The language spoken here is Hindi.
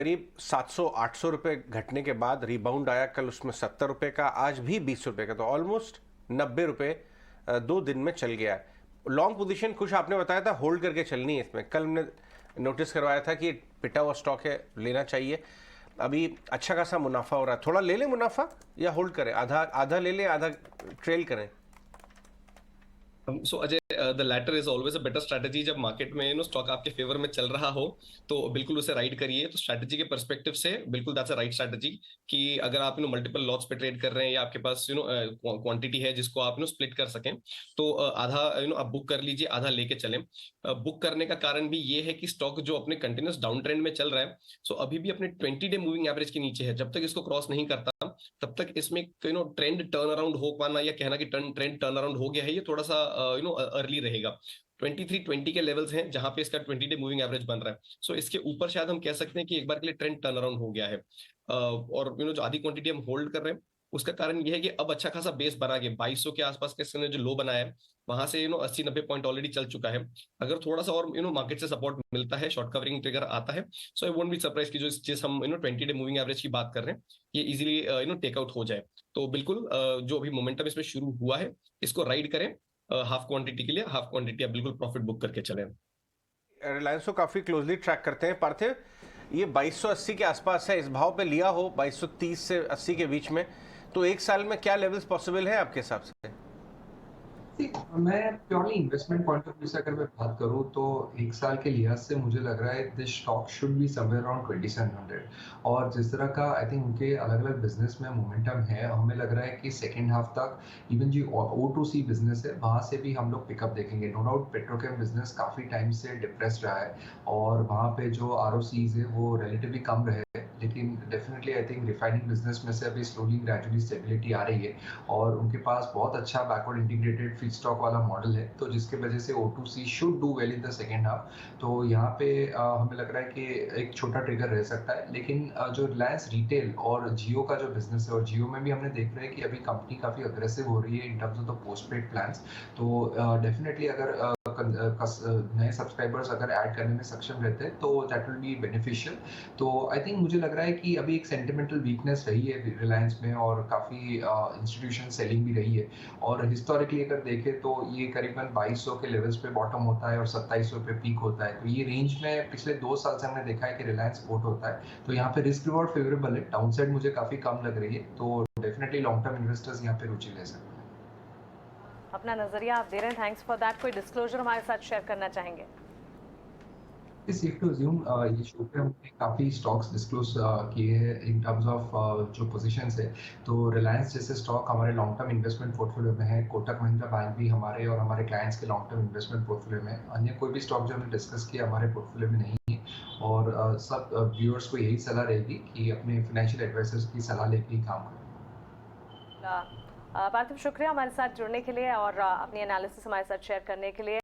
करीब 700-800 रुपए घटने के बाद रिबाउंड आया, कल उसमें 70 रुपए का, आज भी 20 रुपए का, तो ऑलमोस्ट 90 रुपए 2 दिन में चल गया है। लॉन्ग पोजीशन कुछ आपने बताया था होल्ड करके चलनी है इसमें, कल हमने नोटिस करवाया था कि पिटा हुआ स्टॉक है, लेना चाहिए। अभी अच्छा खासा मुनाफा हो रहा है, थोड़ा ले लें मुनाफा या होल्ड करें, आधा आधा ले लें, आधा ट्रेल करें? So Ajay, the latter is always a better strategy. जब मार्केट में स्टॉक आपके फेवर में चल रहा हो तो बिल्कुल उसे राइड करिए। तो स्ट्रैटेजी के पर्सपेक्टिव से बिल्कुल दैट्स अ राइट स्ट्रैटेजी कि अगर आप मल्टीपल लॉट्स पे ट्रेड कर रहे हैं या आपके पास क्वांटिटी है जिसको आप स्प्लिट कर सकें, तो आधा आप बुक कर लीजिए, आधा लेके चलें। बुक करने का कारण भी ये है कि स्टॉक जो अपने कंटिन्यूस डाउन ट्रेंड में चल रहा है, सो अभी भी अपने 20 डे मूविंग एवरेज के नीचे है। जब तक इसको क्रॉस नहीं करता तब तक इसमें ट्रेंड टर्न अराउंड हो पाना या कहना कि ट्रेंड टर्न अराउंड हो गया है, ये थोड़ा सा अर्ली रहेगा। 2320 के लेवल्स हैं जहां पे इसका 20 डे मूविंग एवरेज बन रहा है। सो इसके ऊपर शायद हम कह सकते हैं कि एक बार के लिए ट्रेंड टर्न अराउंड हो गया है। और जो आधी क्वांटिटी हम होल्ड कर रहे हैं उसका कारण यह है कि अब अच्छा खासा बेस बना गया। 2200 के आसपास के इसने जो लो बनाया है वहां से 80-90 पॉइंट ऑलरेडी चल चुका है। अगर थोड़ा सा और मार्केट से सपोर्ट मिलता है, शॉर्ट कवरिंग ट्रिगर आता है, सो आई वोंट बी सरप्राइज कि जो चीज हम 20 डे मूविंग एवरेज की बात कर रहे हैं ये इजीली टेकआउट हो जाए। तो बिल्कुल जो अभी मोमेंटम इसमें शुरू हुआ है इसको राइड करें। हाफ क्वांटिटी के लिए हाफ क्वांटिटी आप बिल्कुल प्रॉफिट बुक करके चलें। रिलायंस को काफी क्लोजली ट्रैक करते हैं पार्थिव, ये 2280 के आसपास है, इस भाव पे लिया हो 2230 से 80 के बीच में, तो एक साल में क्या लेवल्स पॉसिबल है आपके हिसाब से? मैं purely investment point of view से अगर मैं बात करूं तो एक साल के लिहाज से मुझे लग रहा है this stock should be somewhere around 2700। और जिस तरह का आई थिंक उनके अलग अलग बिजनेस में मोमेंटम है, हमें लग रहा है कि सेकेंड हाफ तक इवन जो O2C बिजनेस है वहां से भी हम लोग पिकअप देखेंगे। नो डाउट पेट्रोकेम बिजनेस काफी टाइम से डिप्रेस्ड रहा है और वहां पे जो ROCs है वो रिलेटिवली कम रहे हैं, लेकिन definitely I think refining business में से अभी स्लोली ग्रेजुअली स्टेबिलिटी आ रही है और उनके पास बहुत अच्छा बैकवर्ड इंटीग्रेटेड फीड स्टॉक वाला मॉडल है, तो जिसके वजह से O2C should do well in the second half. तो यहाँ पे हमें लग रहा है कि एक छोटा ट्रिगर रह सकता है। लेकिन जो रिलायंस रिटेल और जियो का जो बिजनेस है, और जियो में भी हमने देख रहे हैं कि अभी कंपनी काफी अग्रेसिव हो रही है in terms of the post paid plan. तो डेफिनेटली अगर नए सब्सक्राइबर्स अगर ऐड करने में सक्षम रहते हैं तो दैट विल बी बेनिफिशियल। तो आई थिंक मुझे लग रहा है कि अभी एक सेंटिमेंटल वीकनेस रही है रिलायंस में और काफ़ी इंस्टीट्यूशन सेलिंग भी रही है। और हिस्टोरिकली अगर देखें तो ये करीबन 2200 के लेवल्स पे बॉटम होता है और 2700 पे पीक होता है। तो ये रेंज में पिछले 2 साल से हमने देखा है कि रिलायंस सपोर्ट होता है। तो यहाँ पे रिस्क रिवॉर्ड फेवरेबल है, डाउनसाइड मुझे काफ़ी कम लग रही है, तो डेफिनेटली लॉन्ग टर्म इन्वेस्टर्स यहाँ पे रुचि ले सकते हैं। अपना नजरिया आप दे रहे हैं, थैंक्स फॉर दैट। कोई डिस्क्लोजर हमारे साथ शेयर करना चाहेंगे? सेफ टू अज्यूम ये शो पे हमने काफी स्टॉक्स डिस्क्लोज किए हैं इन टर्म्स ऑफ जो पोजीशंस है। तो रिलायंस जैसे स्टॉक हमारे लॉन्ग टर्म इन्वेस्टमेंट पोर्टफोलियो में है, कोटक महिंद्रा बैंक भी हमारे और हमारे क्लाइंट्स के लॉन्ग टर्म इन्वेस्टमेंट पोर्टफोलियो में है। अन्य कोई भी स्टॉक जो हमने डिस्कस किया हमारे पोर्टफोलियो में नहीं है। और सब व्यूअर्स को यही सलाह रहेगी कि अपने फाइनेंशियल एडवाइजर्स की सलाह लेके ही काम करें। पार्थिव, शुक्रिया हमारे साथ जुड़ने के लिए और अपनी एनालिसिस हमारे साथ शेयर करने के लिए।